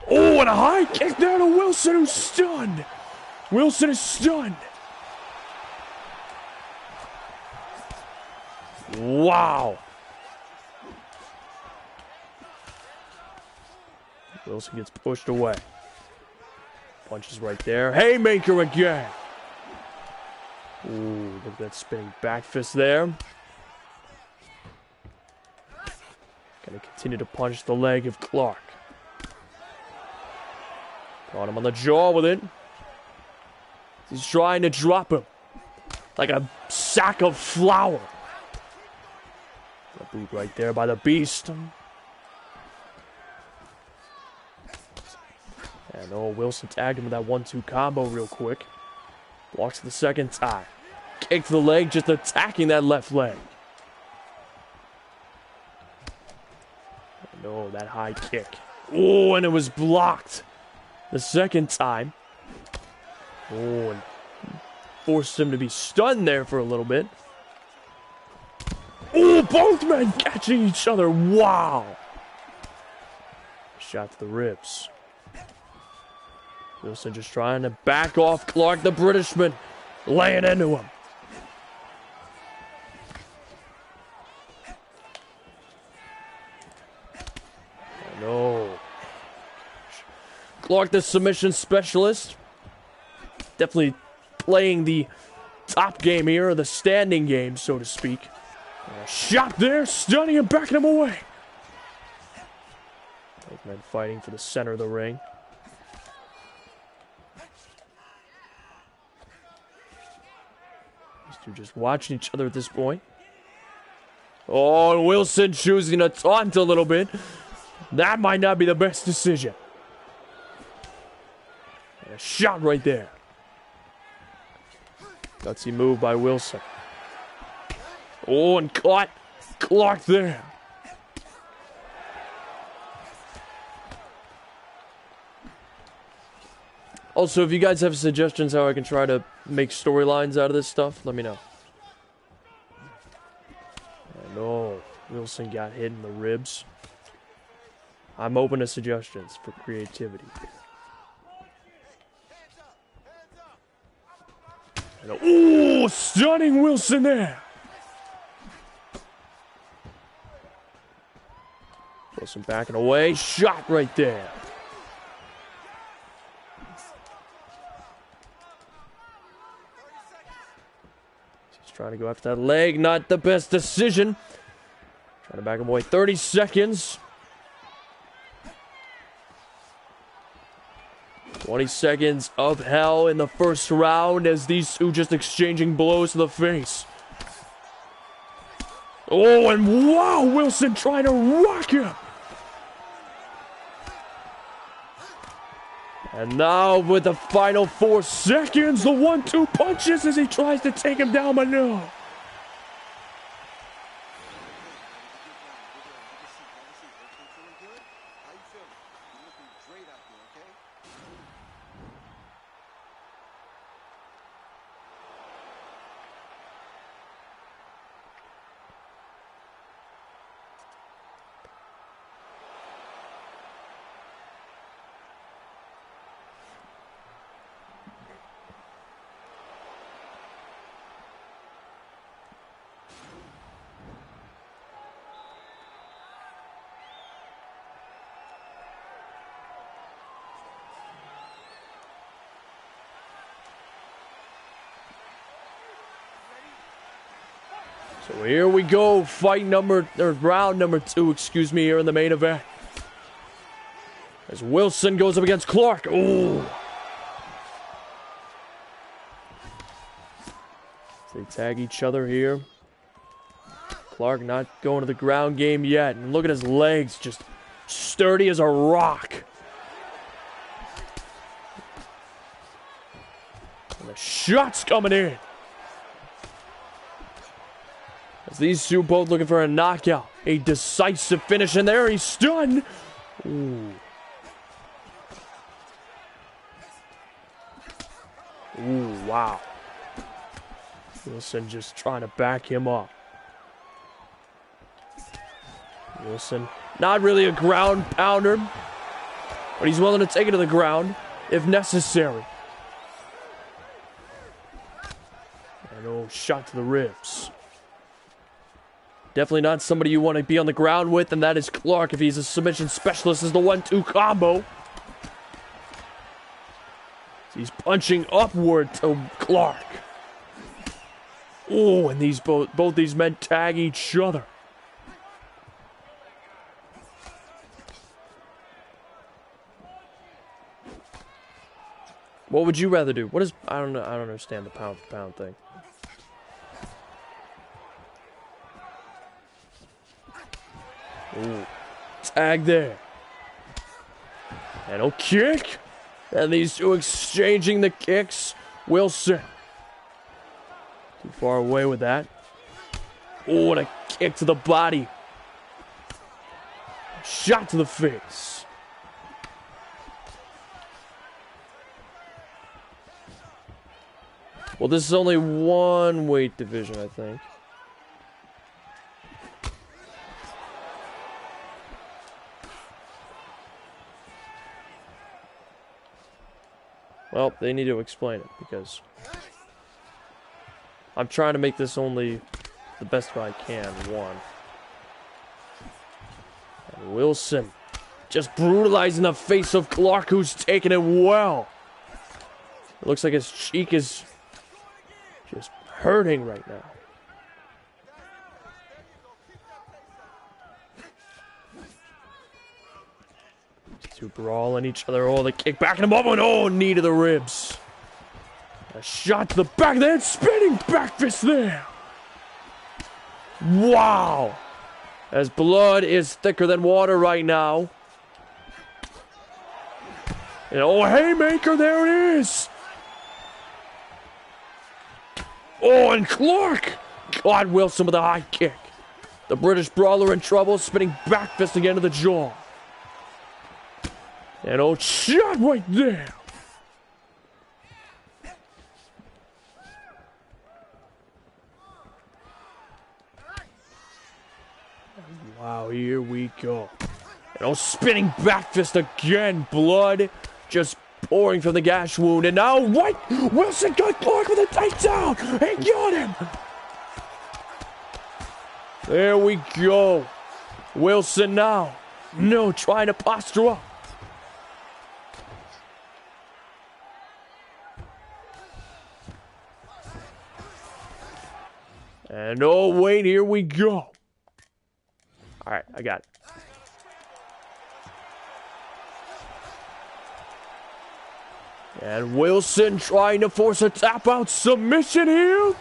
Oh, and a high kick there to Wilson, who's stunned. Wilson is stunned. Wow. Wilson gets pushed away. Punches right there. Haymaker again. Ooh, look at that spinning back fist there. Gonna continue to punch the leg of Clark. Got him on the jaw with it. He's trying to drop him like a sack of flour. A boot right there by the beast. And oh, Wilson tagged him with that 1-2 combo real quick. Blocks the second time. Kick to the leg, just attacking that left leg. And oh, that high kick. Oh, and it was blocked the second time. Oh, and forced him to be stunned there for a little bit. Oh, both men catching each other. Wow. Shot to the ribs. Wilson just trying to back off Clark, the Britishman, laying into him. Oh, no. Clark, the submission specialist, definitely playing the top game here, or the standing game, so to speak. And a shot there, stunning and backing him away. Both men fighting for the center of the ring. They're just watching each other at this point. Oh, Wilson choosing to taunt a little bit. That might not be the best decision. And a shot right there. Gutsy move by Wilson. Oh, and caught Clark there. Also, if you guys have suggestions how I can try to make storylines out of this stuff, let me know. I know Wilson got hit in the ribs. I'm open to suggestions for creativity. Oh, stunning Wilson there. Wilson backing away. Shot right there. trying to go after that leg. Not the best decision. Trying to back him away. 30 seconds. 20 seconds of hell in the first round as these two just exchanging blows to the face. Oh, and wow, Wilson trying to rock him. And now with the final 4 seconds, the 1-2 punches as he tries to take him down, but no. So here we go, round number 2, excuse me, here in the main event. As Wilson goes up against Clark. Ooh. They tag each other here. Clark not going to the ground game yet. And look at his legs, just sturdy as a rock. And the shots coming in. As these two both looking for a knockout. A decisive finish in there. He's stunned. Ooh. Ooh, wow. Wilson just trying to back him up. Wilson, not really a ground pounder, but he's willing to take it to the ground if necessary. And oh, shot to the ribs. Definitely not somebody you want to be on the ground with, and that is Clark if he's a submission specialist, is the 1-2 combo. He's punching upward to Clark. Oh, and these both these men tag each other. What would you rather do? What is I don't know. I don't understand the pound for pound thing. Ooh. Tag there. And a kick. And these two exchanging the kicks. Wilson. Too far away with that. Oh, and a kick to the body. Shot to the face. Well, this is only one weight division, I think. Well, they need to explain it because I'm trying to make this only the best I can. One. And Wilson just brutalizing the face of Clark, who's taking it well. It looks like his cheek is just hurting right now. Two brawling each other. Oh, the kick backing him up. And oh, knee to the ribs. A shot to the back of the head. Spinning back fist there. Wow. As blood is thicker than water right now. And oh, haymaker. There it is. Oh, and Clark. God, Wilson with a high kick. The British brawler in trouble. Spinning back fist again to the jaw. And oh, shot right there. Wow, here we go. And oh, spinning back fist again. Blood just pouring from the gash wound. And now, what? Wilson got Clark with a takedown. He got him. There we go. Wilson now. No, trying to posture up. And oh, wait, here we go. Alright, I got it. And Wilson trying to force a tap out submission here.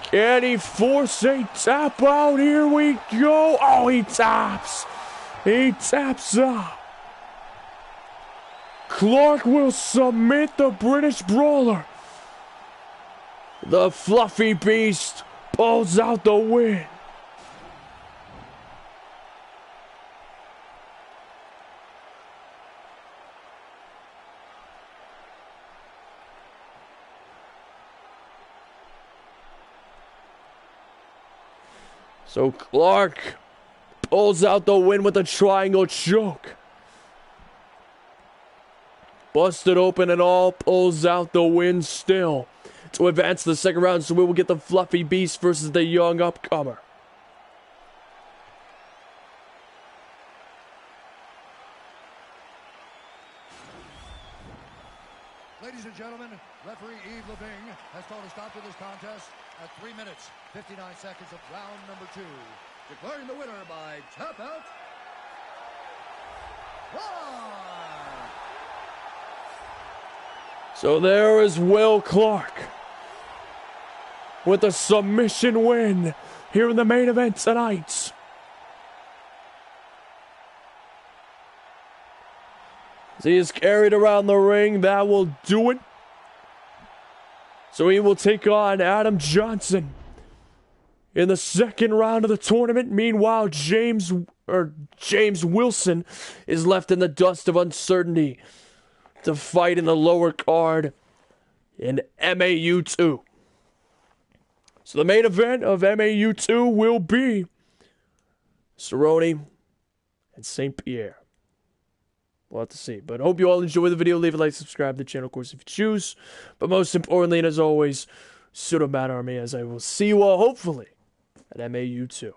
Can he force a tap out? Here we go. Oh, he taps. He taps out. Clark will submit the British Brawler. The Fluffy Beast pulls out the win. So Clark pulls out the win with a triangle choke. Busted open and all, pulls out the win still to advance to the second round. So we will get the Fluffy Beast versus the young upcomer. Ladies and gentlemen, referee Yves Leving has called a stop to this contest at 3 minutes, 59 seconds of round number 2. Declaring the winner by tap out. So there is Will Clark with a submission win here in the main event tonight. As he is carried around the ring, that will do it. So he will take on Adam Johnson in the second round of the tournament. Meanwhile, James Wilson is left in the dust of uncertainty to fight in the lower card in MAU2. So the main event of MAU2 will be Cerrone and St. Pierre. We'll have to see. But I hope you all enjoy the video. Leave a like, subscribe to the channel, of course, if you choose. But most importantly, and as always, Pseudo Mad Army, as I will see you all, hopefully, at MAU2.